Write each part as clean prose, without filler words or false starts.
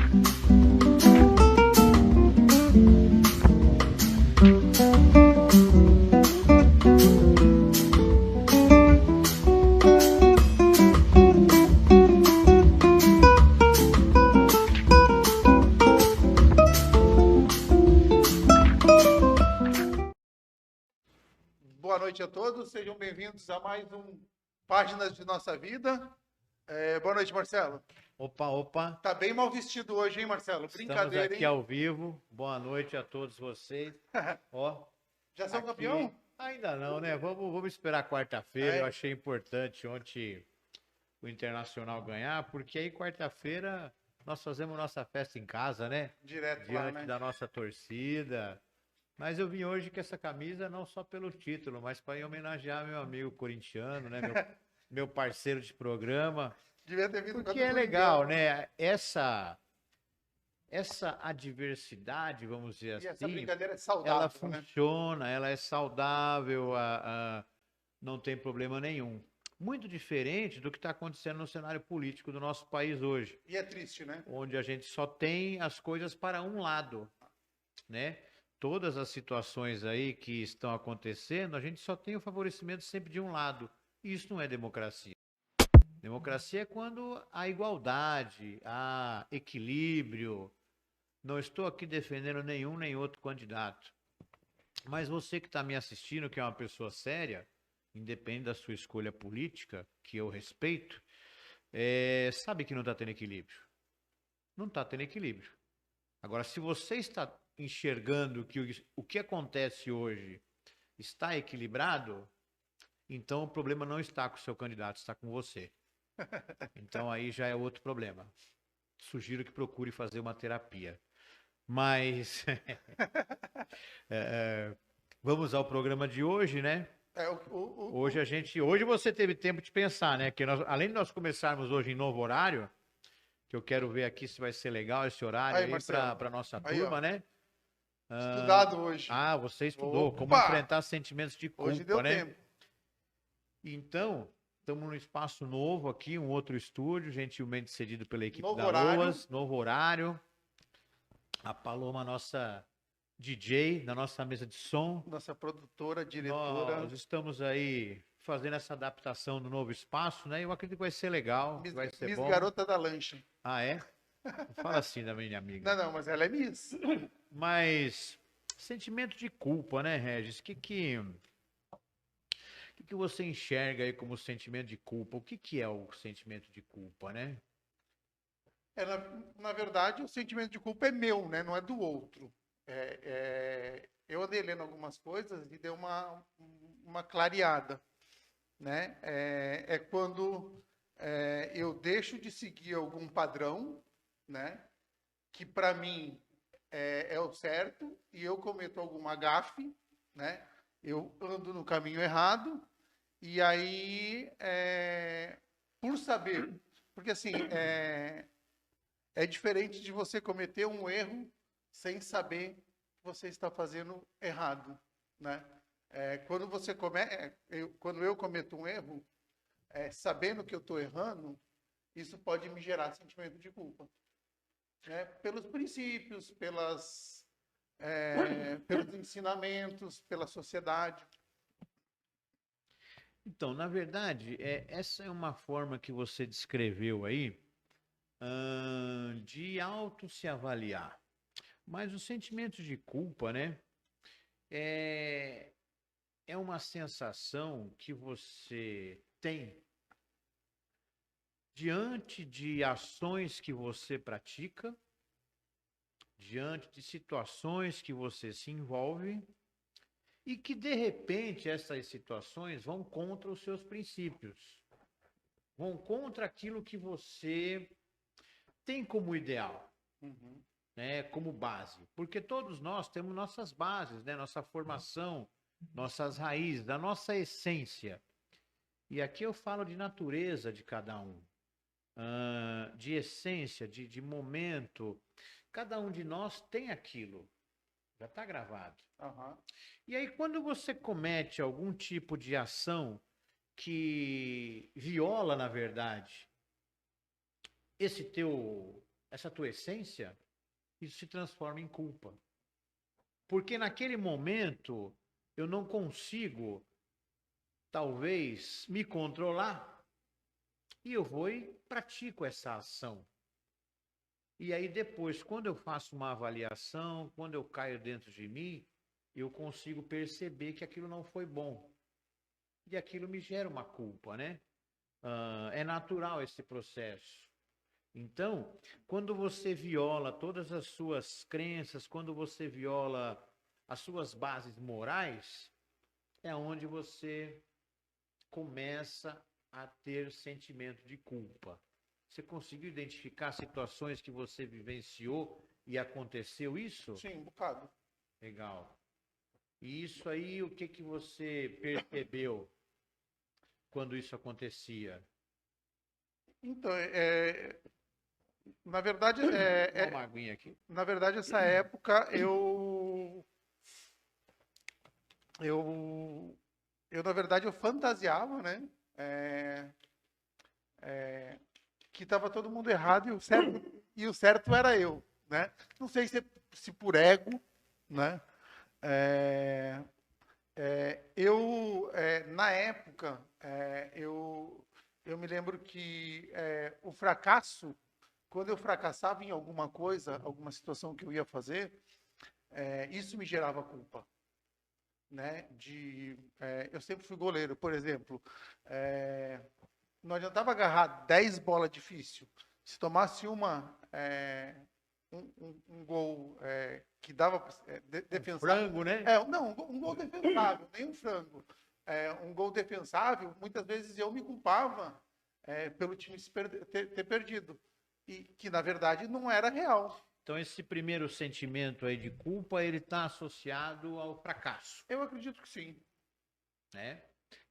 Boa noite a todos, sejam bem-vindos a mais um Páginas de Nossa Vida. Boa noite, Marcelo. Opa. Tá bem mal vestido hoje, hein, Marcelo? Brincadeira, Estamos aqui ao vivo. Boa noite a todos vocês. Ó, já são aqui... campeão? Ainda não, né? Vamos esperar quarta-feira. Eu achei importante ontem o Internacional ganhar, porque aí quarta-feira nós fazemos nossa festa em casa, né? Direto lá, né? Diante da nossa torcida. Mas eu vim hoje com essa camisa não só pelo título, mas para homenagear meu amigo corintiano, né? Meu parceiro de programa. Devia ter vindo. Porque é legal, né? Essa adversidade, vamos dizer assim, essa brincadeira é saudável, ela funciona, né? Ela é saudável, não tem problema nenhum. Muito diferente do que está acontecendo no cenário político do nosso país hoje. E é triste, né? Onde a gente só tem as coisas para um lado, né? Todas as situações aí que estão acontecendo, a gente só tem o favorecimento sempre de um lado. E isso não é democracia. Democracia é quando há igualdade, há equilíbrio. Não estou aqui defendendo nenhum nem outro candidato. Mas você que está me assistindo, que é uma pessoa séria, independente da sua escolha política, que eu respeito, sabe que não está tendo equilíbrio. Não está tendo equilíbrio. Agora, se você está enxergando que o que acontece hoje está equilibrado, então o problema não está com o seu candidato, está com você. Então aí já é outro problema. Sugiro que procure fazer uma terapia. Mas vamos ao programa de hoje, né? Hoje você teve tempo de pensar, né? Que além de nós começarmos hoje em novo horário, que eu quero ver aqui se vai ser legal esse horário aí para nossa turma, né? Estudado hoje. Você estudou. Opa! Como enfrentar sentimentos de culpa, hoje deu né? tempo. Então, estamos num espaço novo aqui, um outro estúdio, gentilmente cedido pela equipe novo da horário. Loas, novo horário. A Paloma, nossa DJ, na nossa mesa de som. Nossa produtora, diretora. Nós estamos aí fazendo essa adaptação do novo espaço, né? Eu acredito que vai ser legal, vai ser bom. Garota da lancha. Ah, é? Não fala assim da minha amiga. Não, mas ela é Miss. Mas, sentimento de culpa, né, Regis? O que você enxerga aí como sentimento de culpa? O que é o sentimento de culpa, né? Na verdade, o sentimento de culpa é meu, né? Não é do outro. Eu andei lendo algumas coisas e deu uma clareada, né? Quando eu deixo de seguir algum padrão, né? Que para mim é o certo e eu cometo alguma gafe, né? Eu ando no caminho errado e aí, por saber, porque assim, é diferente de você cometer um erro sem saber que você está fazendo errado, né? Quando eu cometo um erro, sabendo que eu estou errando, isso pode me gerar sentimento de culpa, né? Pelos princípios, pelos ensinamentos, pela sociedade. Então, na verdade, essa é uma forma que você descreveu aí de auto se avaliar. Mas o sentimento de culpa, né, é uma sensação que você tem diante de ações que você pratica, diante de situações que você se envolve e que, de repente, essas situações vão contra os seus princípios, vão contra aquilo que você tem como ideal, né, como base. Porque todos nós temos nossas bases, né, nossa formação, nossas raízes, a nossa essência. E aqui eu falo de natureza de cada um, de essência, de momento. Cada um de nós tem aquilo. Já está gravado. E aí, quando você comete algum tipo de ação que viola, na verdade, esse teu essa tua essência, isso se transforma em culpa. Porque naquele momento eu não consigo, talvez, me controlar e eu vou e pratico essa ação. E aí depois, quando eu faço uma avaliação, quando eu caio dentro de mim, eu consigo perceber que aquilo não foi bom. E aquilo me gera uma culpa, né? É natural esse processo. Então, quando você viola todas as suas crenças, quando você viola as suas bases morais, é onde você começa a ter sentimento de culpa. Você conseguiu identificar situações que você vivenciou e aconteceu isso? Sim, um bocado. Legal. E isso aí, o que que você percebeu quando isso acontecia? Então, na verdade, Dá uma aguinha aqui. na verdade, essa época eu na verdade, eu fantasiava, né? Que estava todo mundo errado e o certo era eu, né? Não sei se por ego, né? Na época, eu me lembro que o fracasso, quando eu fracassava em alguma coisa, alguma situação que eu ia fazer, isso me gerava culpa, né? Eu sempre fui goleiro, por exemplo, não adiantava agarrar 10 bolas difícil. Se tomasse um gol que dava defensável. Frango, né? Não, um gol defensável, nem um frango. Um gol defensável, muitas vezes eu me culpava pelo time ter perdido. E que, na verdade, não era real. Então, esse primeiro sentimento aí de culpa, ele está associado ao fracasso, Eu acredito que sim. né?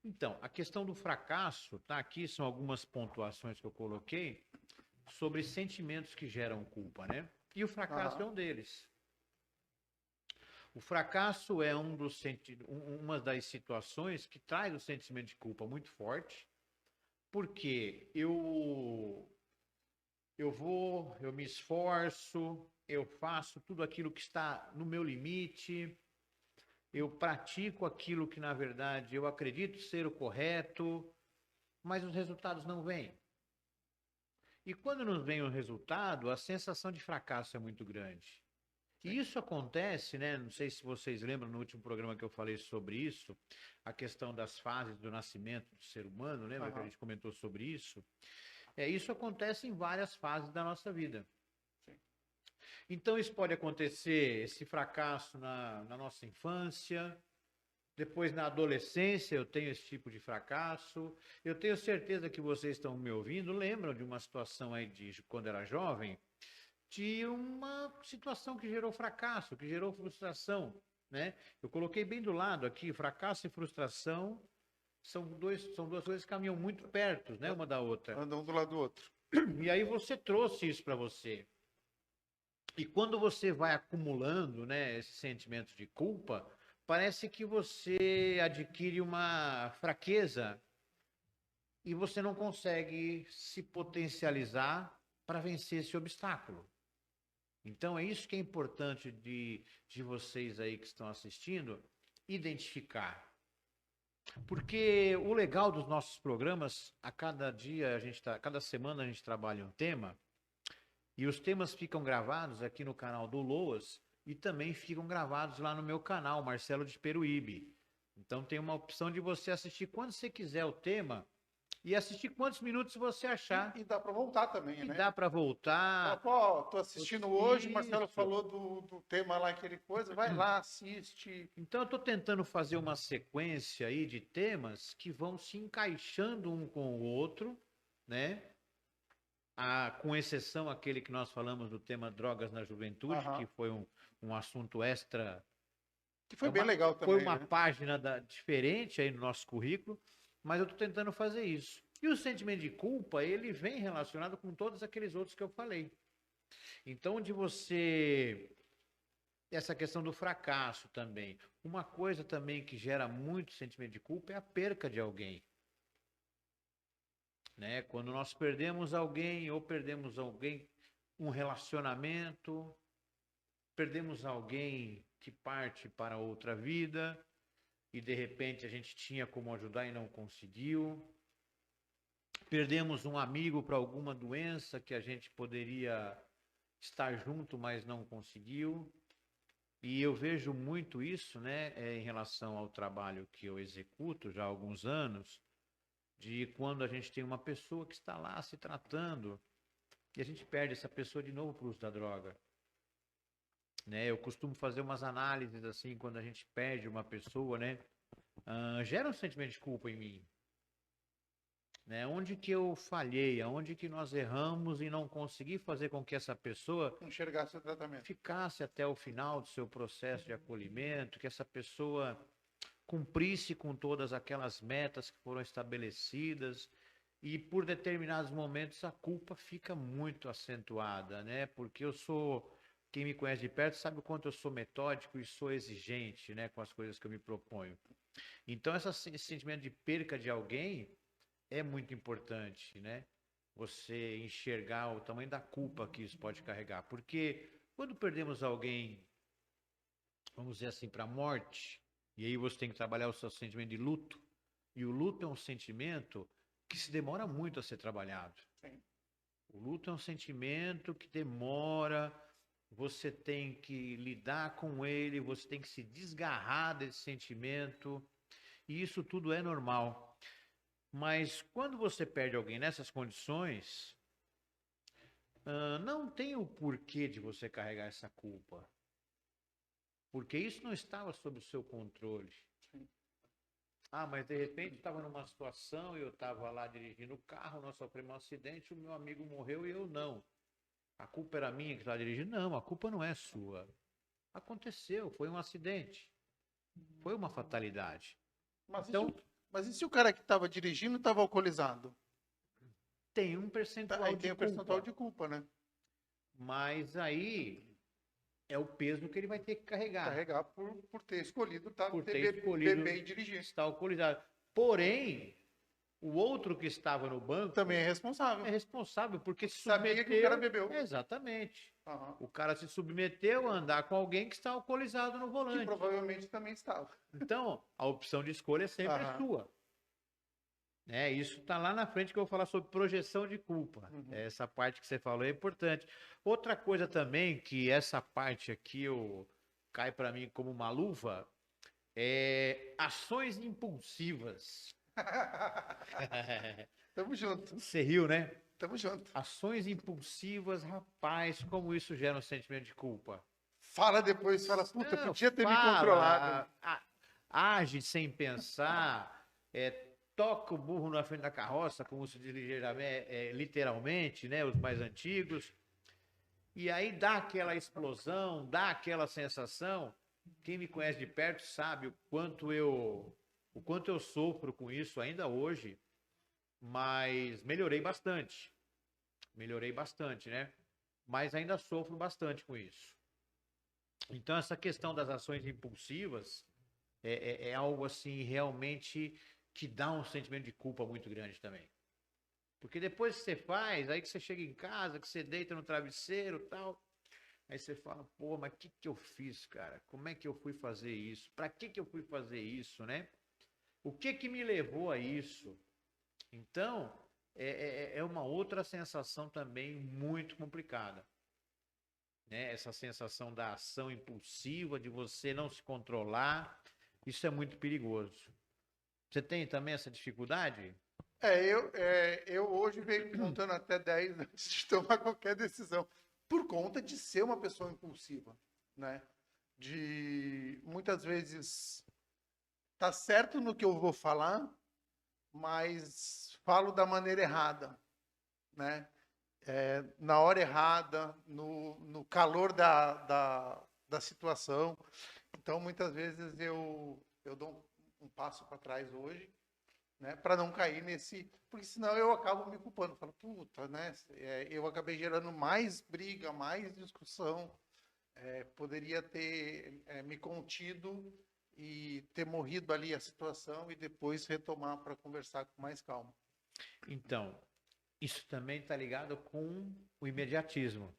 Então, a questão do fracasso, tá aqui, são algumas pontuações que eu coloquei sobre sentimentos que geram culpa, né? E o fracasso é um deles. O fracasso é uma das situações que traz o sentimento de culpa muito forte, porque eu me esforço, eu faço tudo aquilo que está no meu limite, eu pratico aquilo que, na verdade, eu acredito ser o correto, mas os resultados não vêm. E quando não vem o resultado, a sensação de fracasso é muito grande. E isso acontece, né? Não sei se vocês lembram no último programa que eu falei sobre isso, a questão das fases do nascimento do ser humano, lembra que a gente comentou sobre isso? Isso acontece em várias fases da nossa vida. Sim. Então, isso pode acontecer, esse fracasso na nossa infância, depois na adolescência eu tenho esse tipo de fracasso. Eu tenho certeza que vocês estão me ouvindo, lembram de uma situação aí de quando era jovem, de uma situação que gerou fracasso, que gerou frustração, né? Eu coloquei bem do lado aqui, fracasso e frustração são duas coisas que caminham muito perto, né, uma da outra. Andam um do lado do outro. E aí você trouxe isso para você. E quando você vai acumulando, né, esse sentimento de culpa, parece que você adquire uma fraqueza e você não consegue se potencializar para vencer esse obstáculo. Então é isso que é importante de vocês aí que estão assistindo, identificar. Porque o legal dos nossos programas, a cada dia, cada semana a gente trabalha um tema, e os temas ficam gravados aqui no canal do Loas e também ficam gravados lá no meu canal, Marcelo de Peruíbe. Então tem uma opção de você assistir quando você quiser o tema e assistir quantos minutos você achar. E dá para voltar também, né? Dá para voltar. Tô assistindo hoje, o Marcelo falou do tema lá, aquele coisa, vai lá, assiste. Então eu estou tentando fazer uma sequência aí de temas que vão se encaixando um com o outro, né? Com exceção aquele que nós falamos do tema drogas na juventude, que foi um assunto extra. Que foi bem legal também. Foi uma página diferente aí no nosso currículo, mas eu estou tentando fazer isso. E o sentimento de culpa, ele vem relacionado com todos aqueles outros que eu falei. Então, essa questão do fracasso também. Uma coisa também que gera muito sentimento de culpa é a perca de alguém. Né? Quando nós perdemos alguém ou perdemos alguém um relacionamento, perdemos alguém que parte para outra vida e de repente a gente tinha como ajudar e não conseguiu. Perdemos um amigo para alguma doença que a gente poderia estar junto, mas não conseguiu. E eu vejo muito isso, né, em relação ao trabalho que eu executo já há alguns anos, de quando a gente tem uma pessoa que está lá se tratando e a gente perde essa pessoa de novo para o uso da droga. Né? Eu costumo fazer umas análises assim, quando a gente perde uma pessoa, né, gera um sentimento de culpa em mim. Né? Onde que eu falhei, aonde que nós erramos e não consegui fazer com que essa pessoa Enxergar seu tratamento. ficasse até o final do seu processo de acolhimento, que essa pessoa cumprisse com todas aquelas metas que foram estabelecidas e por determinados momentos a culpa fica muito acentuada, né? Porque quem me conhece de perto sabe o quanto eu sou metódico e sou exigente, né, com as coisas que eu me proponho. Então esse sentimento de perca de alguém é muito importante, né? Você enxergar o tamanho da culpa que isso pode carregar. Porque quando perdemos alguém, vamos dizer assim, para a morte, e aí você tem que trabalhar o seu sentimento de luto, e o luto é um sentimento que se demora muito a ser trabalhado. Sim. O luto é um sentimento que demora, você tem que lidar com ele, você tem que se desgarrar desse sentimento, e isso tudo é normal. Mas quando você perde alguém nessas condições, não tem o porquê de você carregar essa culpa. Porque isso não estava sob o seu controle. Sim. Mas de repente estava numa situação, eu estava lá dirigindo o carro, nós sofremos um acidente, o meu amigo morreu e eu não. A culpa era minha que estava dirigindo? Não, a culpa não é sua. Aconteceu, foi um acidente. Foi uma fatalidade. Mas e se o cara que estava dirigindo estava alcoolizado? Tem um percentual Aí de tem o culpa. percentual de culpa, né? Mas aí é o peso que ele vai ter que carregar. Carregar por ter escolhido, Por ter escolhido beber e dirigir. estar alcoolizado. Porém, o outro que estava no banco Também é responsável, porque se sabia submeteu. que o cara bebeu. Exatamente. Uhum. O cara se submeteu a andar com alguém que está alcoolizado no volante. Que provavelmente também estava. Então, a opção de escolha é sempre sua. Né? Isso está lá na frente que eu vou falar sobre projeção de culpa. Uhum. Essa parte que você falou é importante. Outra coisa também, que essa parte aqui cai para mim como uma luva, é ações impulsivas. Tamo junto. Você riu, né? Tamo junto. Ações impulsivas, rapaz, como isso gera um sentimento de culpa. Fala depois, fala, puta, Não, podia ter me controlado. Age sem pensar, toca o burro na frente da carroça, como se diz literalmente, né, os mais antigos. E aí dá aquela explosão, dá aquela sensação. Quem me conhece de perto sabe o quanto eu sofro com isso ainda hoje, mas melhorei bastante. Melhorei bastante, né? Mas ainda sofro bastante com isso. Então, essa questão das ações impulsivas é algo assim realmente que dá um sentimento de culpa muito grande também. Porque depois que você faz, aí que você chega em casa, que você deita no travesseiro e tal, aí você fala, pô, mas o que eu fiz, cara? Como é que eu fui fazer isso? Para que eu fui fazer isso, né? O que me levou a isso? Então, é uma outra sensação também muito complicada. Né? Essa sensação da ação impulsiva, de você não se controlar, isso é muito perigoso. Você tem também essa dificuldade? Eu hoje venho contando até 10 antes de tomar qualquer decisão, por conta de ser uma pessoa impulsiva, né? De muitas vezes tá certo no que eu vou falar, mas falo da maneira errada, né? Na hora errada, no calor da situação. Então, muitas vezes eu dou um passo para trás hoje, né, para não cair nesse, porque senão eu acabo me culpando, falo, puta, né, eu acabei gerando mais briga, mais discussão, poderia ter me contido e ter morrido ali a situação e depois retomar para conversar com mais calma. Então, isso também está ligado com o imediatismo.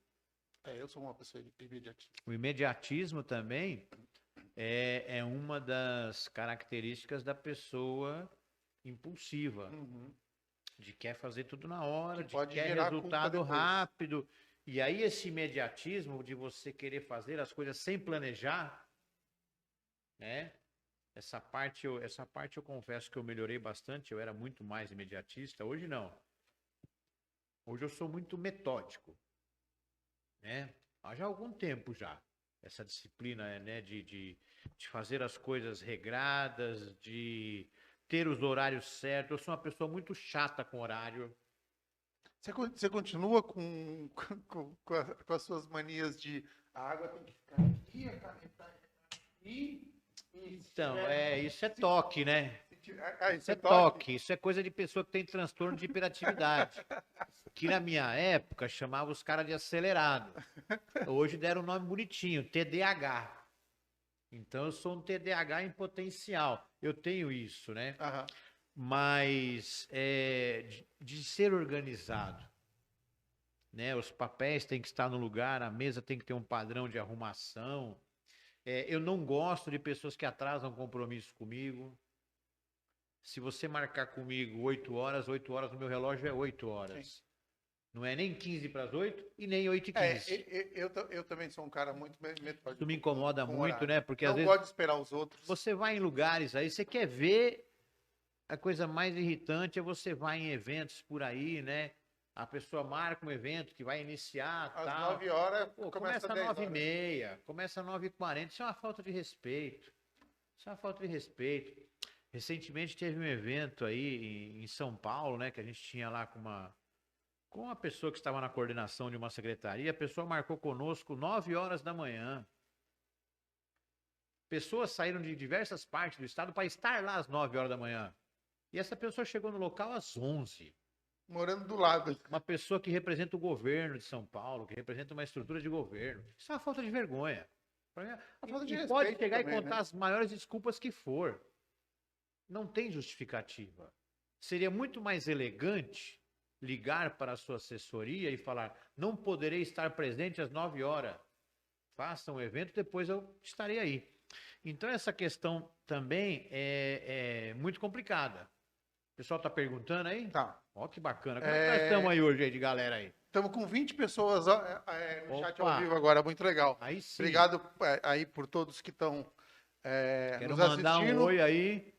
Eu sou uma pessoa imediatista. O imediatismo também é uma das características da pessoa impulsiva, Uhum. de quer fazer tudo na hora, Que de pode quer gerar culpa resultado depois. rápido. E aí esse imediatismo de você querer fazer as coisas sem planejar, né? Essa parte eu confesso que eu melhorei bastante, eu era muito mais imediatista, hoje não. Hoje eu sou muito metódico, né? Há já algum tempo já. Essa disciplina, né, de fazer as coisas regradas, de ter os horários certos. Eu sou uma pessoa muito chata com horário. Você continua com as suas manias de a água tem que ficar aqui, a caneta aqui. Então, isso é toque, né? Isso Isso é é toque? toque, isso é coisa de pessoa que tem transtorno de hiperatividade. Que na minha época chamava os caras de acelerado. Hoje deram um nome bonitinho, TDAH. Então eu sou um TDAH em potencial. Eu tenho isso, né? Aham. Mas de ser organizado, né? Os papéis têm que estar no lugar, a mesa tem que ter um padrão de arrumação. Eu não gosto de pessoas que atrasam compromisso comigo. Se você marcar comigo 8 horas no meu relógio é 8 horas. Sim. Não é nem 15 para as 8 e nem 8 e 15. Eu também sou um cara muito metódico. Isso me incomoda com muito, horário. né? Porque Não às vezes gosto de esperar os outros. você vai em lugares aí, você quer ver a coisa mais irritante é você vai em eventos por aí, né? A pessoa marca um evento que vai iniciar, Às tal. 9 horas, Pô, começa começa às às 10 horas. 9h30, começa às 9h40. Isso é uma falta de respeito. Isso é uma falta de respeito. Recentemente teve um evento aí em São Paulo, né? Que a gente tinha lá com uma pessoa que estava na coordenação de uma secretaria. A pessoa marcou conosco 9 horas da manhã. Pessoas saíram de diversas partes do estado para estar lá às 9 horas da manhã. E essa pessoa chegou no local às 11. Morando do lado. Uma pessoa que representa o governo de São Paulo, que representa uma estrutura de governo. Isso é uma falta de vergonha. A falta de E pode respeito chegar também, e contar né? as maiores desculpas que for. Não tem justificativa. Seria muito mais elegante ligar para a sua assessoria e falar: não poderei estar presente às 9 horas. Faça um evento, depois eu estarei aí. Então, essa questão também é muito complicada. O pessoal está perguntando aí? Tá. Ó, que bacana. Como é que nós estamos aí hoje aí de galera aí? Estamos com 20 pessoas no chat ao Opa. vivo agora, muito legal. Aí sim. Obrigado aí por todos que estão Quero nos mandar assistindo. um oi aí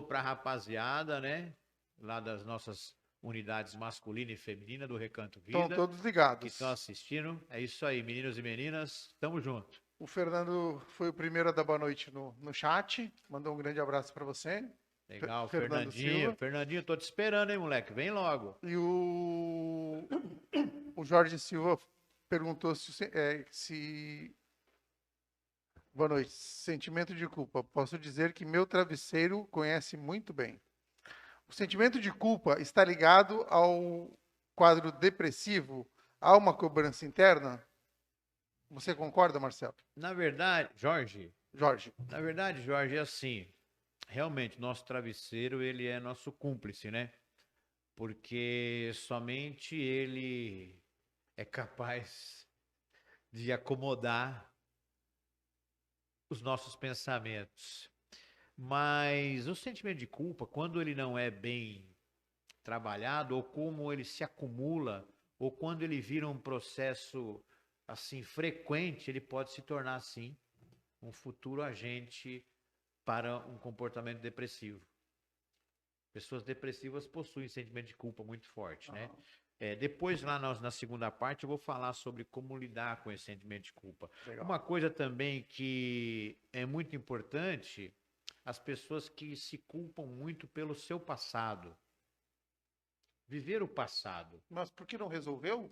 pra rapaziada, né? Lá das nossas unidades masculina e feminina do Recanto Vida. Estão todos Que ligados. estão assistindo. É isso aí, meninos e meninas. Tamo junto. O Fernando foi o primeiro a dar boa noite no chat. Mandou um grande abraço para você. Legal, Fernando Fernandinho. Silva. Fernandinho, tô te esperando, hein, moleque? Vem logo. E o Jorge Silva perguntou se. Boa noite. Sentimento de culpa. Posso dizer que meu travesseiro conhece muito bem. O sentimento de culpa está ligado ao quadro depressivo? Há uma cobrança interna? Você concorda, Marcelo? Na verdade, Jorge, Jorge. é assim. Realmente, nosso travesseiro, ele é nosso cúmplice, né? Porque somente ele é capaz de acomodar os nossos pensamentos. Mas o sentimento de culpa, quando ele não é bem trabalhado, ou como ele se acumula, ou quando ele vira um processo assim frequente, ele pode se tornar assim um futuro agente para um comportamento depressivo. Pessoas depressivas possuem sentimento de culpa muito forte, né? Depois, lá na segunda parte, eu vou falar sobre como lidar com esse sentimento de culpa. Legal. Uma coisa também que é muito importante, as pessoas que se culpam muito pelo seu passado. Viver o passado. Mas por que não resolveu?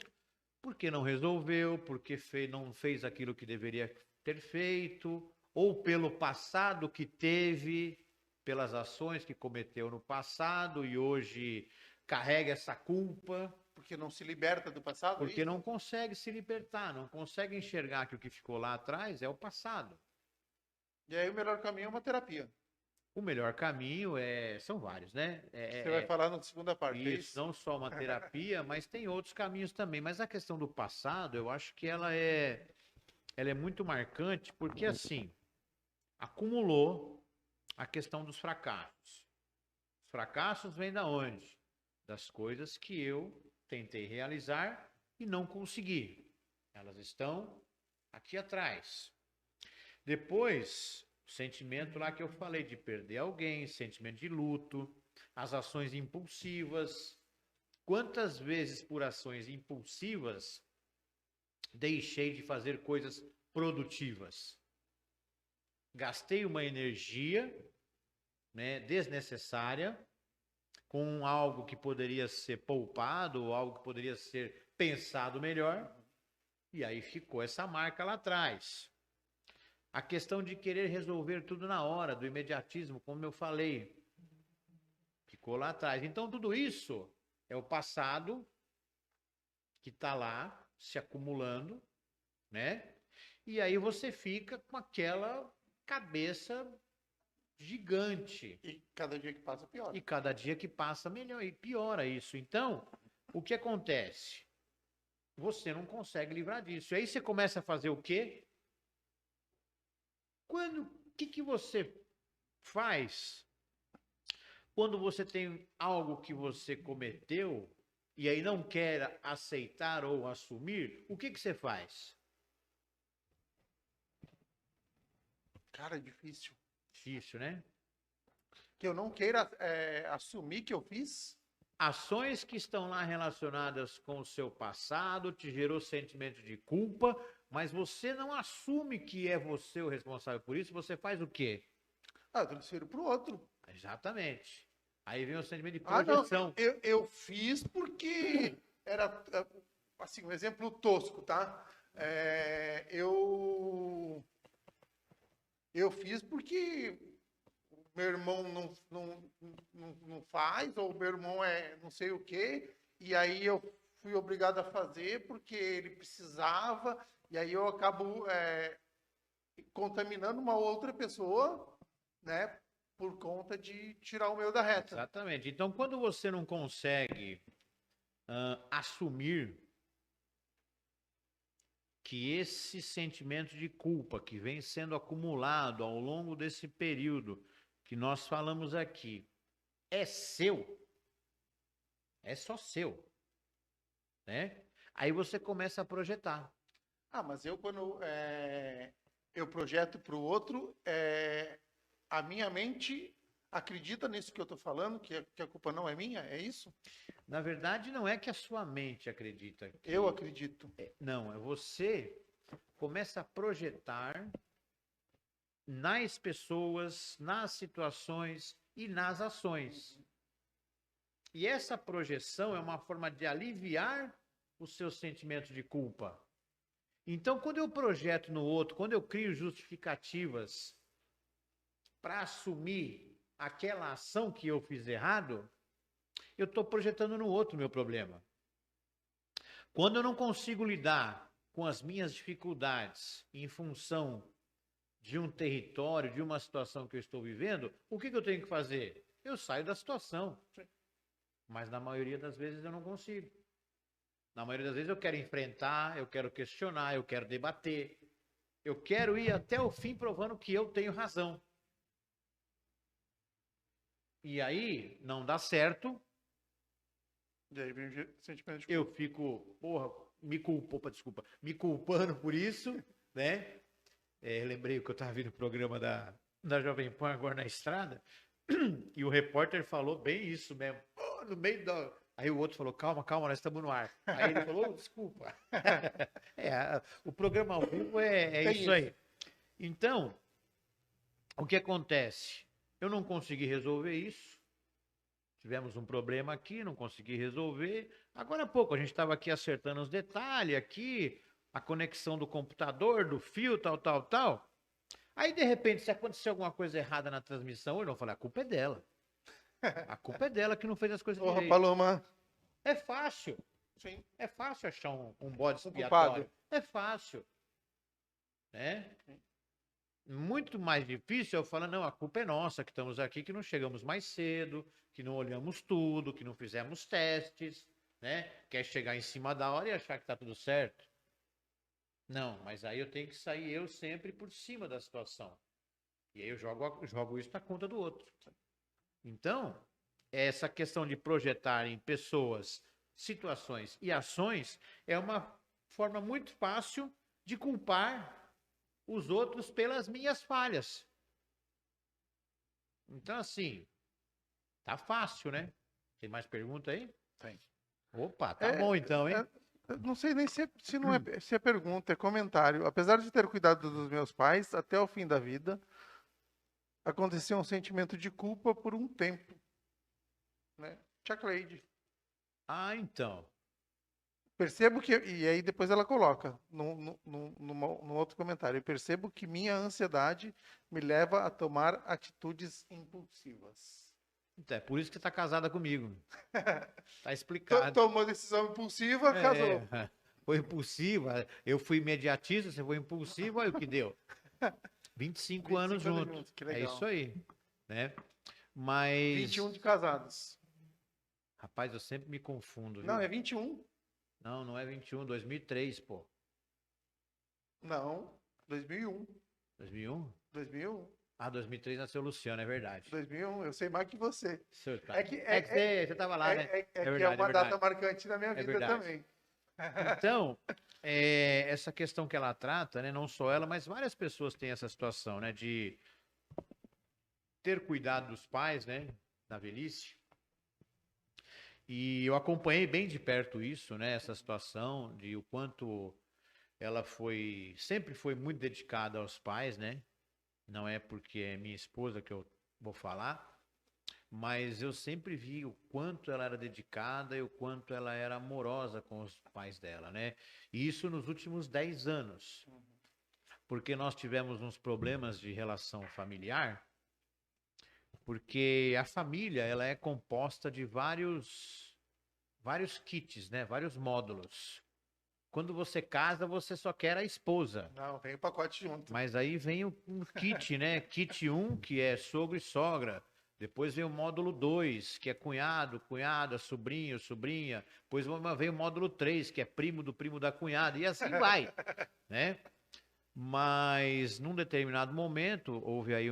Porque não resolveu, porque não fez aquilo que deveria ter feito, ou pelo passado que teve, pelas ações que cometeu no passado e hoje carrega essa culpa. Porque não se liberta do passado? Porque não consegue se libertar, não consegue enxergar que o que ficou lá atrás é o passado. E aí o melhor caminho é uma terapia. O melhor caminho são vários, né? Você vai falar na segunda parte, é Isso, isso? não só uma terapia, mas tem outros caminhos também. Mas a questão do passado, eu acho que ela é muito marcante, porque assim, acumulou a questão dos fracassos. Os fracassos vêm da onde? Das coisas que eu tentei realizar e não consegui. Elas estão aqui atrás. Depois, o sentimento lá que eu falei de perder alguém, sentimento de luto, as ações impulsivas. Quantas vezes por ações impulsivas deixei de fazer coisas produtivas? Gastei uma energia, né, desnecessária com algo que poderia ser poupado ou algo que poderia ser pensado melhor, e aí ficou essa marca lá atrás. A questão de querer resolver tudo na hora, do imediatismo, como eu falei, ficou lá atrás. Então, tudo isso é o passado que está lá se acumulando, né? E aí você fica com aquela cabeça gigante. E cada dia que passa, pior. E cada dia que passa, melhor e piora isso. Então, o que acontece? Você não consegue livrar disso. E aí você começa a fazer o quê? O que você faz quando você tem algo que você cometeu e aí não quer aceitar ou assumir? O que você faz? Cara, é difícil. Difícil, né? Que eu não queira assumir que eu fiz. Ações que estão lá relacionadas com o seu passado te gerou sentimento de culpa, mas você não assume que é você o responsável por isso, você faz o quê? Eu transfiro para o outro. Exatamente. Aí vem o sentimento de Não, projeção. eu fiz porque era, assim, um exemplo tosco, tá? Eu fiz porque meu irmão não faz, ou meu irmão é não sei o quê, e aí eu fui obrigado a fazer porque ele precisava, e aí eu acabo contaminando uma outra pessoa, né, por conta de tirar o meu da reta. Exatamente. Então, quando você não consegue assumir que esse sentimento de culpa que vem sendo acumulado ao longo desse período que nós falamos aqui é seu, é só seu, né? Aí você começa a projetar. Mas eu quando eu projeto para o outro, a minha mente acredita nisso que eu estou falando, que a culpa não é minha, é isso? Na verdade, não é que a sua mente acredita. Eu acredito. Não, é você começa a projetar nas pessoas, nas situações e nas ações. E essa projeção é uma forma de aliviar os seus sentimentos de culpa. Então, quando eu projeto no outro, quando eu crio justificativas para assumir aquela ação que eu fiz errado, eu estou projetando no outro o meu problema. Quando eu não consigo lidar com as minhas dificuldades em função de um território, de uma situação que eu estou vivendo, o que eu tenho que fazer? Eu saio da situação. Mas na maioria das vezes eu não consigo. Na maioria das vezes eu quero enfrentar, eu quero questionar, eu quero debater. Eu quero ir até o fim provando que eu tenho razão. E aí não dá certo. E aí vem o sentimento de culpa. Eu fico, me culpando por isso, né? Lembrei que eu estava vendo o programa da Jovem Pan agora na estrada, e o repórter falou bem isso mesmo. No meio da... Aí o outro falou, calma, nós estamos no ar. Aí ele falou, desculpa. O programa ao vivo é isso aí. Então, o que acontece? Eu não consegui resolver isso. Tivemos um problema aqui, não consegui resolver. Agora há pouco, a gente estava aqui acertando os detalhes aqui, a conexão do computador, do fio, tal. Aí, de repente, se acontecer alguma coisa errada na transmissão, eu não falei, a culpa é dela. A culpa é dela que não fez as coisas direito. Paloma. É fácil. Sim. É fácil achar um bode expiatório. Culpado. É fácil. Né? Muito mais difícil eu falar, não, a culpa é nossa, que estamos aqui, que não chegamos mais cedo, que não olhamos tudo, que não fizemos testes, né? Quer chegar em cima da hora e achar que tá tudo certo. Não, mas aí eu tenho que sair eu sempre por cima da situação. E aí eu jogo isso na conta do outro. Então, essa questão de projetar em pessoas, situações e ações é uma forma muito fácil de culpar os outros pelas minhas falhas. Então, assim, tá fácil, né? Tem mais pergunta aí? Tem. Opa, tá bom então, hein? Eu não sei nem se não é, se é pergunta, é comentário. Apesar de ter cuidado dos meus pais até o fim da vida, aconteceu um sentimento de culpa por um tempo, né? Tia Cleide. Ah, então. Percebo que, e aí depois ela coloca num outro comentário, eu percebo que minha ansiedade me leva a tomar atitudes impulsivas. Então, é por isso que você tá casada comigo. Tá explicado. Tomou decisão impulsiva, casou. É, foi impulsivo. Eu fui imediatista, você foi impulsivo, aí o que deu? 25 anos 25 anos juntos. juntos, que É legal. isso aí, né? Mas, 21 de casados. rapaz, eu sempre me confundo, viu? Não, é 21. Não, não é 21, 2003, pô. Não, 2001. 2001? 2001. Ah, 2003 nasceu o Luciano, é verdade. 2001, eu sei mais que você. Senhor, tá. É que, Você tava lá, né? que é verdade, uma é data verdade. marcante na minha É vida verdade. também. Então, essa questão que ela trata, né, não só ela, mas várias pessoas têm essa situação, né, de ter cuidado dos pais, né, na velhice. E eu acompanhei bem de perto isso, né, essa situação de o quanto ela sempre foi muito dedicada aos pais, né? Não é porque é minha esposa que eu vou falar, mas eu sempre vi o quanto ela era dedicada e o quanto ela era amorosa com os pais dela, né? E isso nos últimos 10 anos, porque nós tivemos uns problemas de relação familiar, porque a família ela é composta de vários kits, né? Vários módulos. Quando você casa, você só quer a esposa. Não, vem o pacote junto. Mas aí vem um kit, né? Kit 1, que é sogro e sogra. Depois vem o módulo 2, que é cunhado, cunhada, sobrinho, sobrinha. Depois vem o módulo 3, que é primo do primo da cunhada. E assim vai, né? Mas num determinado momento houve aí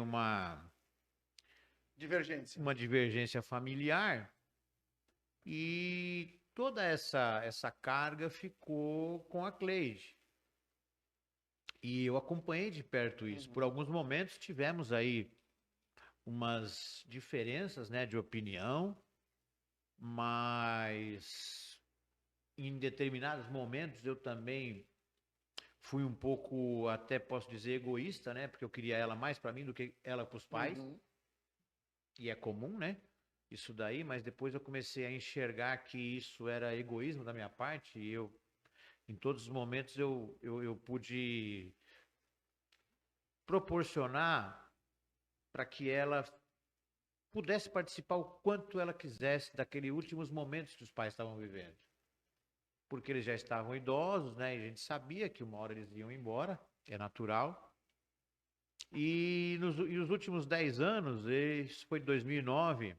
Divergência. uma divergência familiar e toda essa carga ficou com a Cleide. E eu acompanhei de perto isso. Por alguns momentos tivemos aí umas diferenças, né, de opinião, mas em determinados momentos eu também fui um pouco, até posso dizer, egoísta, né, porque eu queria ela mais para mim do que ela para os pais. E é comum, né? Isso daí, mas depois eu comecei a enxergar que isso era egoísmo da minha parte e eu, em todos os momentos, eu pude proporcionar para que ela pudesse participar o quanto ela quisesse daqueles últimos momentos que os pais estavam vivendo. Porque eles já estavam idosos, né? E a gente sabia que uma hora eles iam embora, é natural. E os últimos 10 anos, isso foi de 2009,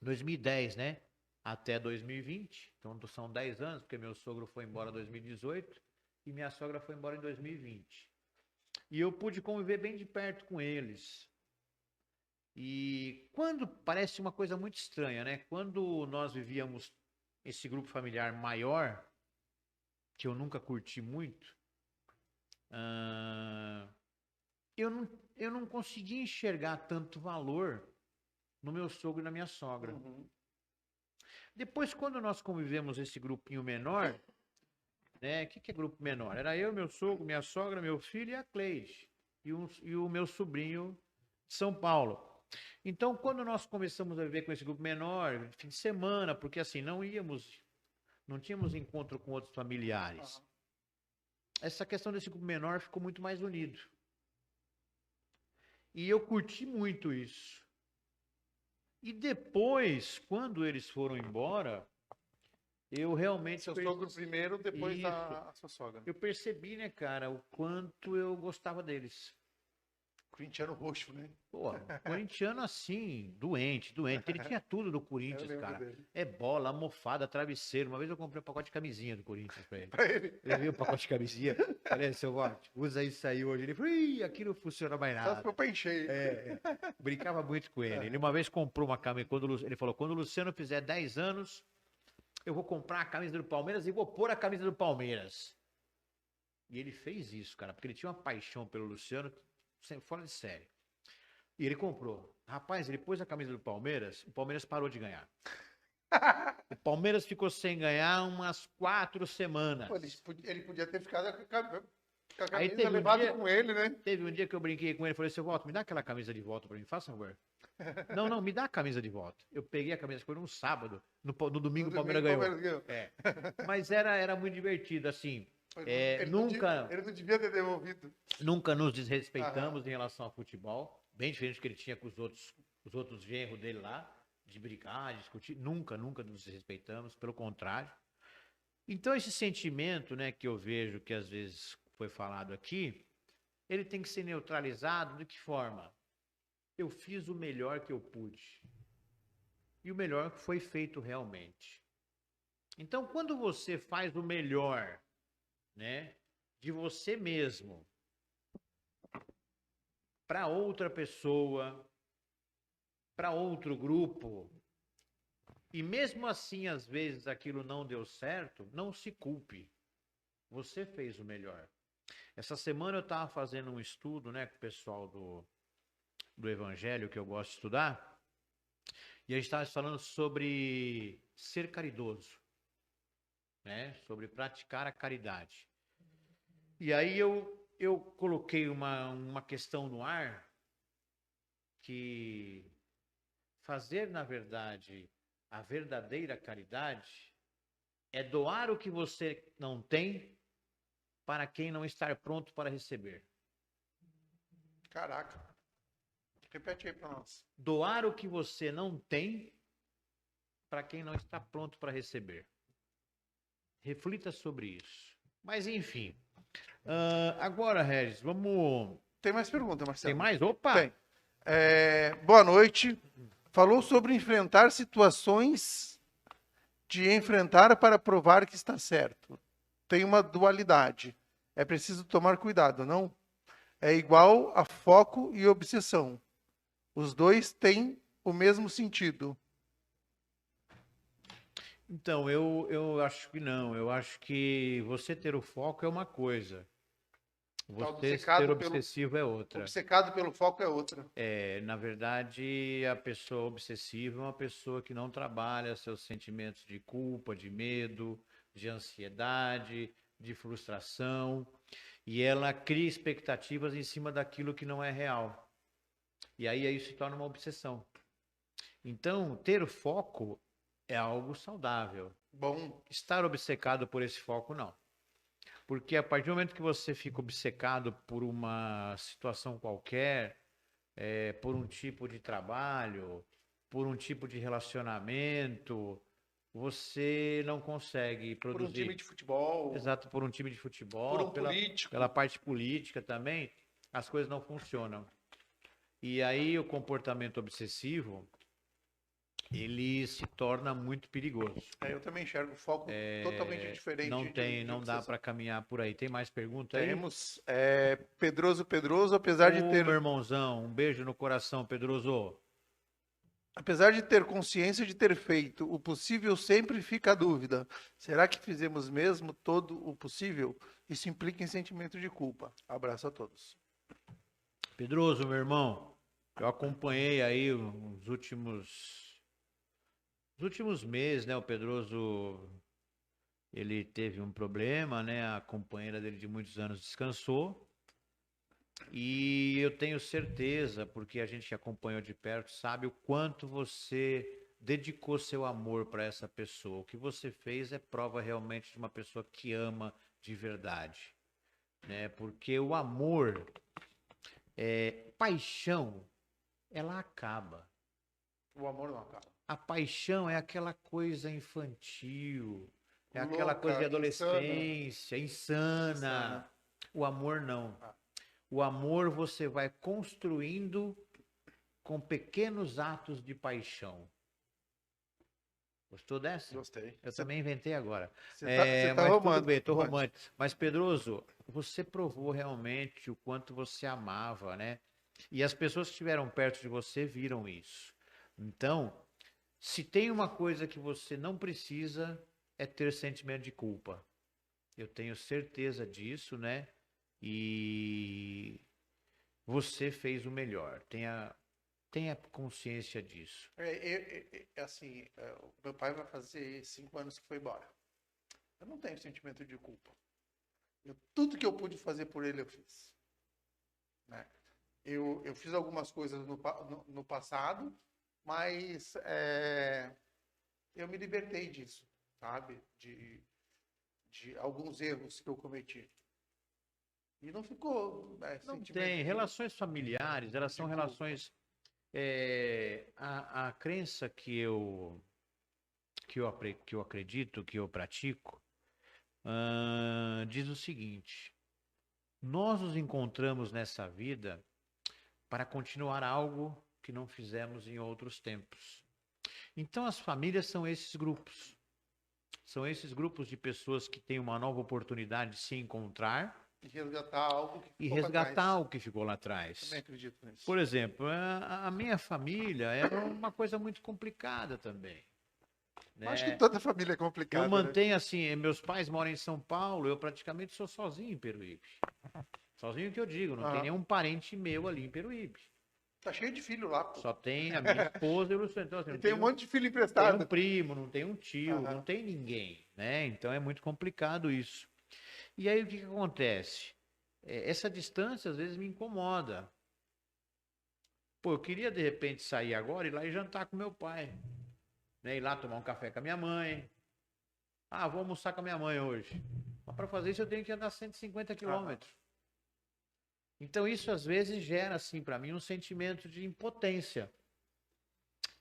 2010, né? Até 2020. Então são 10 anos, porque meu sogro foi embora em 2018 e minha sogra foi embora em 2020. E eu pude conviver bem de perto com eles. E quando parece uma coisa muito estranha, né? Quando nós vivíamos esse grupo familiar maior, que eu nunca curti muito, eu não conseguia enxergar tanto valor no meu sogro e na minha sogra. Depois, quando nós convivemos esse grupinho menor, né? O que é grupo menor? Era eu, meu sogro, minha sogra, meu filho e a Cleide. E o meu sobrinho de São Paulo. Então, quando nós começamos a viver com esse grupo menor, fim de semana, porque assim, não tínhamos encontro com outros familiares. Essa questão desse grupo menor ficou muito mais unido. E eu curti muito isso. E depois, quando eles foram embora, eu realmente... Seu sogro primeiro, depois Isso. a sua sogra. Eu percebi, né, cara, o quanto eu gostava deles. Corintiano roxo, né? Pô, corintiano assim, doente, doente. Ele tinha tudo do Eu Corinthians, lembro cara. dele. É bola, almofada, travesseiro. Uma vez eu comprei um pacote de camisinha do Corinthians pra ele. Pra ele. Levei um pacote de camisinha. Falei, seu Vote, usa isso aí hoje. Ele falou, ih, aqui não funciona mais Só se for nada. pra encher. Brincava muito com ele. Ele uma vez comprou uma camisa, ele falou, quando o Luciano fizer 10 anos, eu vou comprar a camisa do Palmeiras e vou pôr a camisa do Palmeiras. E ele fez isso, cara, porque ele tinha uma paixão pelo Luciano, fora de série. E ele comprou. Rapaz, ele pôs a camisa do Palmeiras, o Palmeiras parou de ganhar. O Palmeiras ficou sem ganhar umas 4 semanas. Pô, ele podia ter ficado com a Aí camisa teve um levado dia- com ele, né? Teve um dia que eu brinquei com ele, falei, seu Voto, me dá aquela camisa de volta pra mim, faça favor. Não, não, me dá a camisa de volta. Eu peguei a camisa, foi num sábado, no domingo o Palmeiras ganhou. É. Mas era muito divertido, assim. Ele não devia ter devolvido. Nunca nos desrespeitamos em relação ao futebol, bem diferente do que ele tinha com os outros genros dele lá, de brigar, de discutir. Nunca nos desrespeitamos, pelo contrário. Então, esse sentimento, né, que eu vejo que às vezes foi falado aqui, ele tem que ser neutralizado de que forma? Eu fiz o melhor que eu pude. E o melhor foi feito realmente. Então, quando você faz o melhor, né, de você mesmo para outra pessoa, para outro grupo, e mesmo assim, às vezes, aquilo não deu certo, não se culpe. Você fez o melhor. Essa semana eu estava fazendo um estudo, né, com o pessoal do Evangelho, que eu gosto de estudar, e a gente estava falando sobre ser caridoso, né, sobre praticar a caridade. E aí eu coloquei uma questão no ar que fazer, na verdade, a verdadeira caridade é doar o que você não tem para quem não está pronto para receber. Caraca. Repete aí pra nós. Doar o que você não tem para quem não está pronto para receber. Reflita sobre isso. Mas, enfim. Agora, Regis, vamos... Tem mais pergunta, Marcelo? Tem mais? Opa! Tem. Boa noite. Falou sobre enfrentar situações de enfrentar para provar que está certo. Tem uma dualidade. É preciso tomar cuidado, não? É igual a foco e obsessão. Os dois têm o mesmo sentido. Então, eu acho que não. Eu acho que você ter o foco é uma coisa. Você ser obsessivo é outra. Obcecado pelo foco é outra. Na verdade, a pessoa obsessiva é uma pessoa que não trabalha seus sentimentos de culpa, de medo, de ansiedade, de frustração, e ela cria expectativas em cima daquilo que não é real. E aí isso se torna uma obsessão. Então, ter foco é algo saudável. Bom. Estar obcecado por esse foco, não. Porque a partir do momento que você fica obcecado por uma situação qualquer, por um tipo de trabalho, por um tipo de relacionamento, você não consegue produzir. Por um time de futebol. Exato, por um time de futebol. Por um político. Pela parte política também, as coisas não funcionam. E aí o comportamento obsessivo, ele se torna muito perigoso. Eu também enxergo o foco totalmente diferente. Não dá para caminhar por aí. Tem mais pergunta aí? Temos Pedroso, apesar de ter... Meu irmãozão, um beijo no coração, Pedroso. Apesar de ter consciência de ter feito o possível, sempre fica a dúvida. Será que fizemos mesmo todo o possível? Isso implica em sentimento de culpa. Abraço a todos. Pedroso, meu irmão, eu acompanhei aí os últimos meses, né? O Pedroso, ele teve um problema, né? A companheira dele de muitos anos descansou. E eu tenho certeza, porque a gente que acompanhou de perto sabe o quanto você dedicou seu amor para essa pessoa. O que você fez é prova realmente de uma pessoa que ama de verdade, né? Porque o amor, paixão, ela acaba. O amor não acaba. A paixão é aquela coisa infantil, aquela coisa de adolescência, insana. O amor não. O amor você vai construindo com pequenos atos de paixão. Gostou dessa? Gostei. Eu também inventei agora. Você tá Mas romântico, tudo bem, estou romântico. romântico. Mas, Pedroso, você provou realmente o quanto você amava, né? E as pessoas que estiveram perto de você viram isso. Então, se tem uma coisa que você não precisa, é ter sentimento de culpa. Eu tenho certeza disso, né? E você fez o melhor. Tenha consciência disso. Assim, o meu pai vai fazer 5 anos que foi embora. Eu não tenho sentimento de culpa. Tudo que eu pude fazer por ele, eu fiz. Né? Eu fiz algumas coisas no passado, mas eu me libertei disso, sabe? De alguns erros que eu cometi. E não ficou Não sentimento tem. Relações familiares, elas são de culpa. relações. A crença que eu acredito, que eu pratico, diz o seguinte: nós nos encontramos nessa vida para continuar algo que não fizemos em outros tempos. Então, as famílias são esses grupos. São esses grupos de pessoas que têm uma nova oportunidade de se encontrar E resgatar algo que e ficou para resgatar trás. o que ficou lá atrás. Também acredito nisso. Por exemplo, a minha família é uma coisa muito complicada também. Né? Acho que toda família é Eu complicada. mantenho assim, meus pais moram em São Paulo, eu praticamente sou sozinho em Peruíbe. Sozinho que eu digo, não tem nenhum parente meu ali em Peruíbe. Tá cheio de filho lá, pô. Só tem a minha esposa e o Luciano. Então, assim, E tem um monte de filho tem emprestado. um primo, não tem um tio, Aham. não tem ninguém, né? Então é muito complicado isso. E aí o que acontece? Essa distância às vezes me incomoda. Pô, eu queria de repente sair agora e ir lá e jantar com meu pai. Né? Ir lá tomar um café com a minha mãe. Ah, vou almoçar com a minha mãe hoje. Mas para fazer isso eu tenho que andar 150 quilômetros. Então isso às vezes gera assim para mim um sentimento de impotência,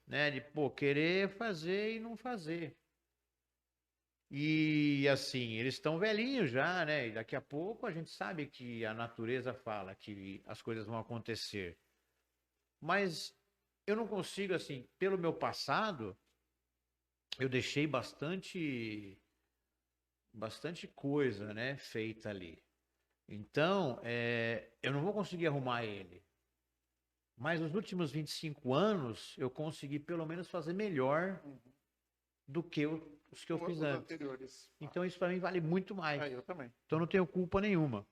né? De pô, querer fazer e não fazer. E assim, eles estão velhinhos já, né? E daqui a pouco a gente sabe que a natureza fala que as coisas vão acontecer. Mas eu não consigo assim, pelo meu passado, eu deixei bastante coisa, né, feita ali. Então, eu não vou conseguir arrumar ele. Mas nos últimos 25 anos, eu consegui pelo menos fazer melhor do que os que eu fiz Os antes. anteriores. Então, isso para mim vale muito mais. Eu também. Então, eu não tenho culpa nenhuma.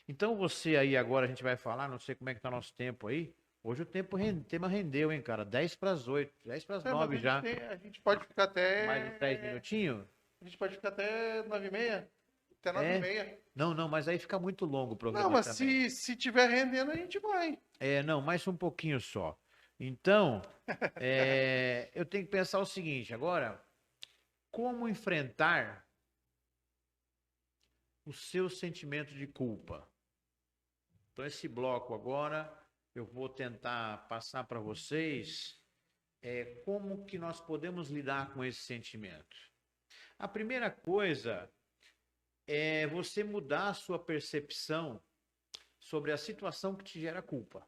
Então, você aí agora, a gente vai falar, não sei como é que tá nosso tempo aí. Hoje o tema rendeu, hein, cara? 10 para as 8, 10 para as 9 já. A gente pode ficar até... Mais uns 10 minutinhos? A gente pode ficar até 9h30. Até 9h30. Não, mas aí fica muito longo o programa Não, mas também. se tiver rendendo, a gente vai. Não, mais um pouquinho só. Então, eu tenho que pensar o seguinte, agora, como enfrentar o seu sentimento de culpa? Então, esse bloco agora, eu vou tentar passar para vocês como que nós podemos lidar com esse sentimento. A primeira coisa é você mudar a sua percepção sobre a situação que te gera culpa.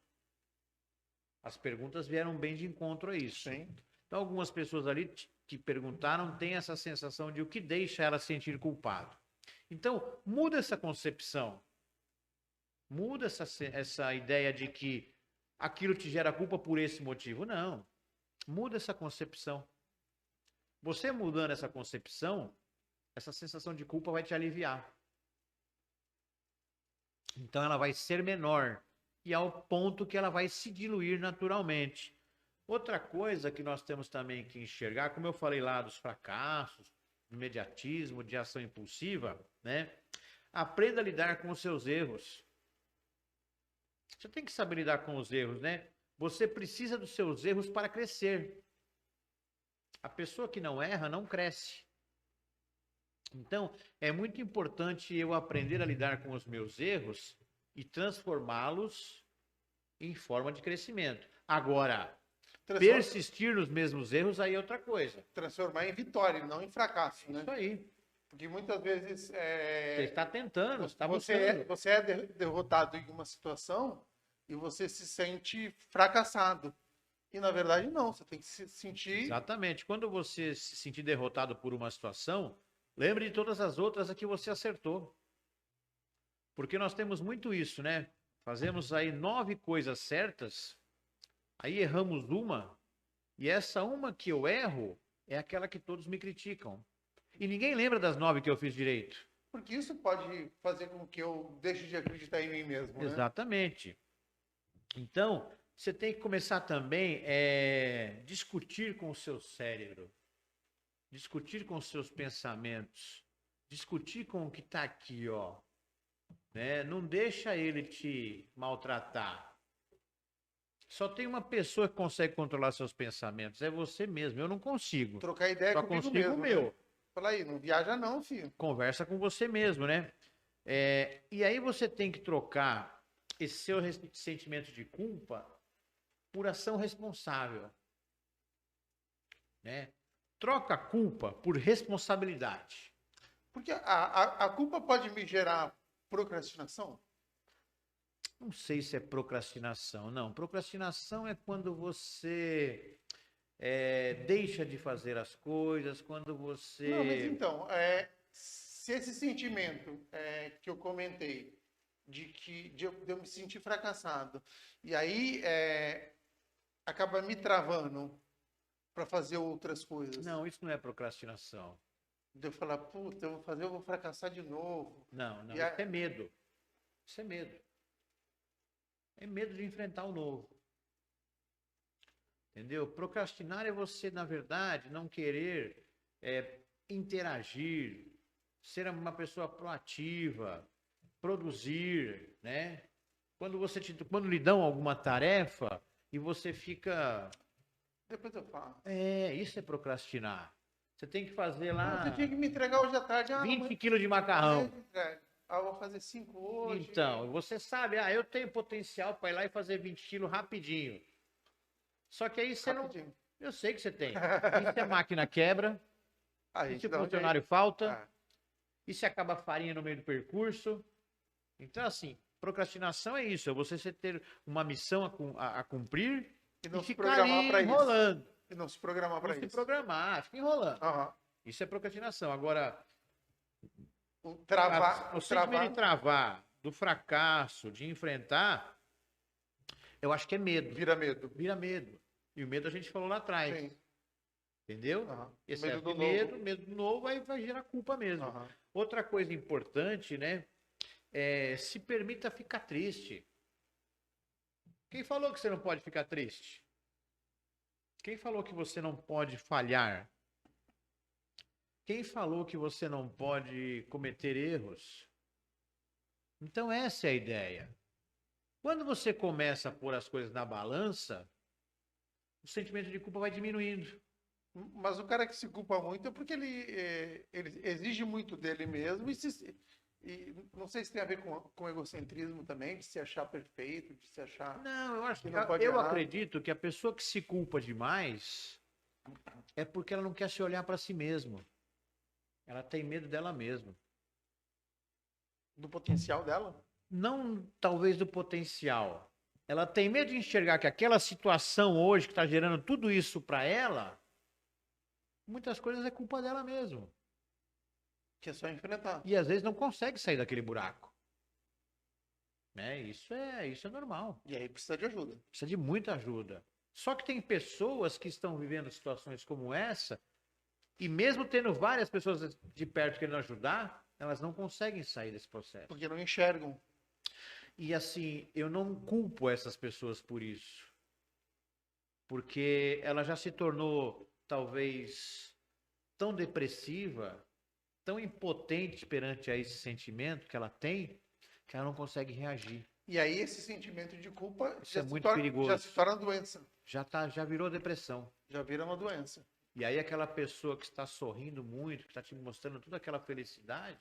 As perguntas vieram bem de encontro a isso. Sim. Então, algumas pessoas ali que perguntaram têm essa sensação de o que deixa ela sentir culpado. Então, muda essa concepção. Muda essa ideia de que aquilo te gera culpa por esse motivo. Não. Muda essa concepção. Você mudando essa concepção, essa sensação de culpa vai te aliviar. Então ela vai ser menor e ao ponto que ela vai se diluir naturalmente. Outra coisa que nós temos também que enxergar, como eu falei lá dos fracassos, do imediatismo, de ação impulsiva, né? Aprenda a lidar com os seus erros. Você tem que saber lidar com os erros, né? Você precisa dos seus erros para crescer. A pessoa que não erra não cresce. Então, é muito importante eu aprender a lidar com os meus erros e transformá-los em forma de crescimento. Agora, persistir nos mesmos erros aí é outra coisa. Transformar em vitória, não em fracasso, né? Isso aí. Porque muitas vezes Você está tentando, você está buscando. você é derrotado em uma situação e você se sente fracassado. E na verdade não, você tem que se sentir. Exatamente. Quando você se sentir derrotado por uma situação, lembre de todas as outras a que você acertou. Porque nós temos muito isso, né? Fazemos aí 9 coisas certas, aí erramos uma, e essa uma que eu erro é aquela que todos me criticam. E ninguém lembra das 9 que eu fiz direito. Porque isso pode fazer com que eu deixe de acreditar em mim mesmo, né? Exatamente. Então, você tem que começar também a discutir com o seu cérebro, discutir com os seus pensamentos, discutir com o que está aqui, ó. Né? Não deixa ele te maltratar. Só tem uma pessoa que consegue controlar seus pensamentos, é você mesmo. Eu não consigo. Trocar ideia Só comigo consigo mesmo, o meu. né? Fala aí, não viaja não, filho. Conversa com você mesmo, né? E aí você tem que trocar esse seu sentimento de culpa por ação responsável, né? Troca a culpa por responsabilidade. Porque a culpa pode me gerar procrastinação? Não sei se é procrastinação. Não, procrastinação é quando você deixa de fazer as coisas, quando você... Não, mas então, se esse sentimento que eu comentei, de eu me sentir fracassado, e aí acaba me travando para fazer outras coisas. Não, isso não é procrastinação. De eu falar, puta, eu vou fazer, eu vou fracassar de novo. Não, E isso é medo. Isso é medo. É medo de enfrentar o novo. Entendeu? Procrastinar é você, na verdade, não querer interagir, ser uma pessoa proativa, produzir, né? Quando lhe dão alguma tarefa e você fica... Depois eu faço. Isso é procrastinar. Você tem que fazer lá... Você tinha que me entregar hoje à tarde. 20 quilos de macarrão. Eu vou fazer 5 hoje. Então, você sabe, eu tenho potencial para ir lá e fazer 20 quilos rapidinho. Só que aí você rapidinho. não... Eu sei que você tem. E se a máquina quebra? E se o funcionário falta? E se acaba a farinha no meio do percurso? Então, assim, procrastinação é isso. É você ter uma missão a cumprir e não ficar ali enrolando. E não se programar para isso. Não se programar, fica enrolando. Uhum. Isso é procrastinação. Agora, o sentimento de travar, do fracasso, de enfrentar, eu acho que é medo. Vira medo. Vira medo. E o medo a gente falou lá atrás. Sim. Entendeu? Uhum. Excesso de medo, medo do novo, aí vai gerar culpa mesmo. Uhum. Outra coisa importante, né? Se permita ficar triste. Quem falou que você não pode ficar triste? Quem falou que você não pode falhar? Quem falou que você não pode cometer erros? Então essa é a ideia. Quando você começa a pôr as coisas na balança, o sentimento de culpa vai diminuindo. Mas o cara que se culpa muito é porque ele exige muito dele mesmo e não sei se tem a ver com egocentrismo também, de se achar perfeito, de se achar... Não, eu acho que não pode eu errar. acredito que a pessoa que se culpa demais é porque ela não quer se olhar para si mesma. Ela tem medo dela mesma. Do potencial dela? Não, talvez do potencial. Ela tem medo de enxergar que aquela situação hoje que está gerando tudo isso para ela, muitas coisas é culpa dela mesmo. Que é só enfrentar. E às vezes não consegue sair daquele buraco. Isso é normal. E aí precisa de ajuda. Precisa de muita ajuda. Só que tem pessoas que estão vivendo situações como essa, e mesmo tendo várias pessoas de perto querendo ajudar, elas não conseguem sair desse processo. Porque não enxergam. E assim, eu não culpo essas pessoas por isso. Porque ela já se tornou, talvez, tão depressiva, tão impotente perante a esse sentimento que ela tem, que ela não consegue reagir. E aí esse sentimento de culpa é muito perigoso. Já se torna doença. Já virou depressão. Já vira uma doença. E aí aquela pessoa que está sorrindo muito, que está te mostrando toda aquela felicidade,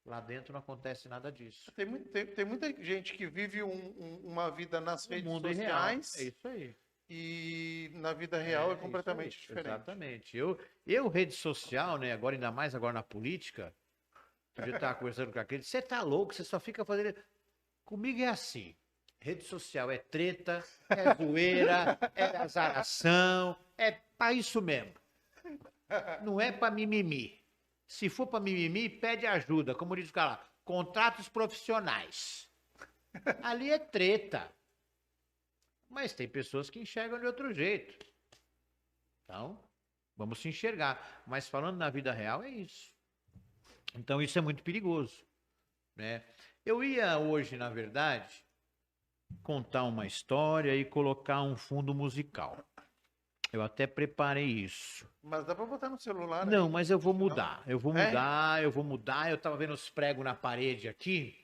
lá dentro não acontece nada disso. Tem muita gente que vive uma vida nas redes sociais. É isso aí. E na vida real é completamente diferente. Exatamente. Eu rede social, né, agora ainda mais agora na política, Eu estava conversando com aquele, você tá louco, você só fica fazendo... Comigo é assim, rede social é treta, é zoeira, é azaração, é pra isso mesmo. Não é pra mimimi. Se for pra mimimi, pede ajuda, como diz o cara lá, contratos profissionais. Ali é treta. Mas tem pessoas que enxergam de outro jeito. Então, vamos se enxergar. Mas falando na vida real, é isso. Então, isso é muito perigoso, né? Eu ia hoje, na verdade, contar uma história e colocar um fundo musical. Eu até preparei isso. Mas dá pra botar no celular Não, aí. mas eu vou mudar. Eu vou É? mudar, eu vou mudar. Eu tava vendo os pregos na parede aqui.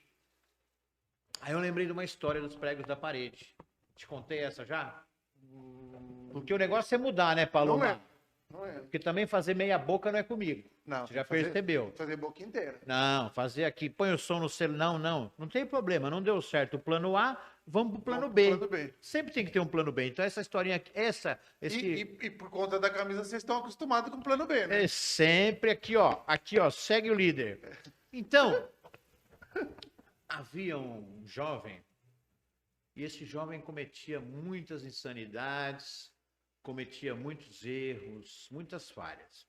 Aí eu lembrei de uma história dos pregos da parede. Te contei essa já? Porque o negócio é mudar, né, Não Paloma? é. Não é. Porque também fazer meia boca não é comigo. Não, Você já tem que percebeu. fazer boca inteira. Não, fazer aqui, põe o som no celular. Não tem problema, não deu certo o plano A, vamos pro plano Vamos B. pro plano B. Sempre tem que ter um plano B. Então essa historinha aqui, E por conta da camisa, vocês estão acostumados com o plano B, né? é sempre aqui, ó, segue o líder. Então, havia um jovem, e esse jovem cometia muitas insanidades, cometia muitos erros, muitas falhas.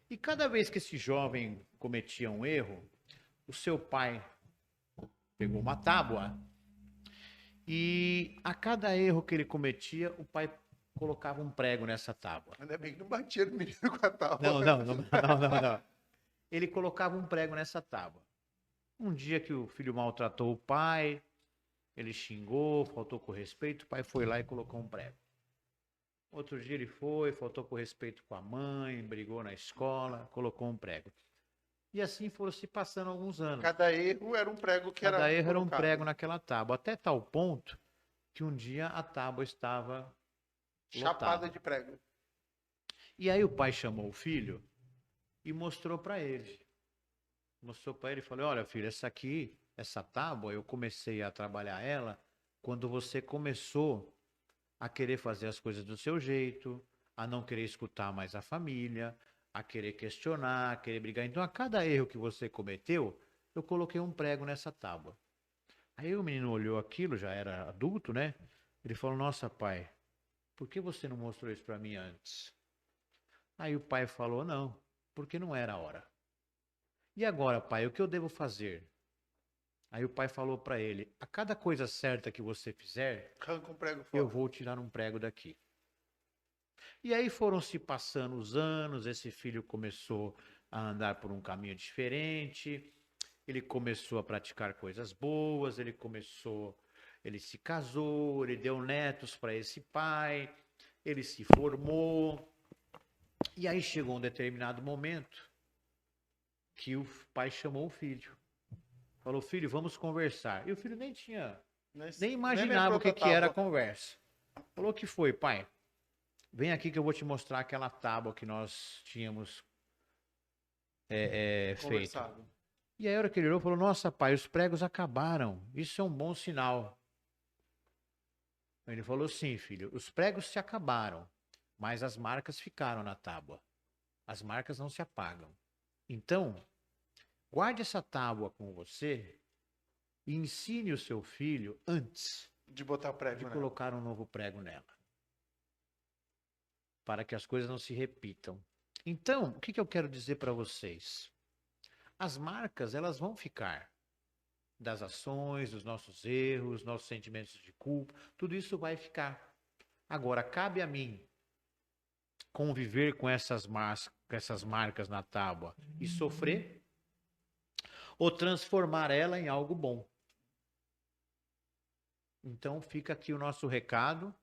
E cada vez que esse jovem cometia um erro, o seu pai pegou uma tábua e a cada erro que ele cometia, o pai colocava um prego nessa tábua. Ainda bem que não batia no menino com a tábua. Não. Ele colocava um prego nessa tábua. Um dia que o filho maltratou o pai, ele xingou, faltou com respeito, o pai foi lá e colocou um prego. Outro dia ele foi, faltou com respeito com a mãe, brigou na escola, colocou um prego. E assim foram se passando alguns anos. Cada erro era um prego que Cada erro era um colocado. prego naquela tábua, até tal ponto que um dia a tábua estava Chapada lotada. de prego. E aí o pai chamou o filho e mostrou para ele. Mostrou para ele e falou: olha, filho, essa tábua, eu comecei a trabalhar ela quando você começou a querer fazer as coisas do seu jeito, a não querer escutar mais a família, a querer questionar, a querer brigar. Então, a cada erro que você cometeu, eu coloquei um prego nessa tábua. Aí o menino olhou aquilo, já era adulto, né? Ele falou: nossa, pai, por que você não mostrou isso para mim antes? Aí o pai falou: não, porque não era a hora. E agora, pai, o que eu devo fazer? Aí o pai falou para ele: a cada coisa certa que você fizer, Arranca um prego fora. eu vou tirar um prego daqui. E aí foram se passando os anos, esse filho começou a andar por um caminho diferente, ele começou a praticar coisas boas, ele se casou, ele deu netos para esse pai, ele se formou. E aí chegou um determinado momento que o pai chamou o filho. Falou: filho, vamos conversar. E o filho nem imaginava o que era a conversa. Falou: o que foi, pai? Vem aqui que eu vou te mostrar aquela tábua que nós tínhamos feito. E aí a hora que ele olhou, falou: nossa, pai, os pregos acabaram. Isso é um bom sinal. Ele falou: sim, filho, os pregos se acabaram, mas as marcas ficaram na tábua. As marcas não se apagam. Então, guarde essa tábua com você e ensine o seu filho antes de botar prego, de colocar um novo prego nela. Para que as coisas não se repitam. Então, o que eu quero dizer para vocês? As marcas, elas vão ficar. Das ações, dos nossos erros, nossos sentimentos de culpa, tudo isso vai ficar. Agora, cabe a mim conviver com essas marcas na tábua e sofrer, ou transformar ela em algo bom. Então fica aqui o nosso recado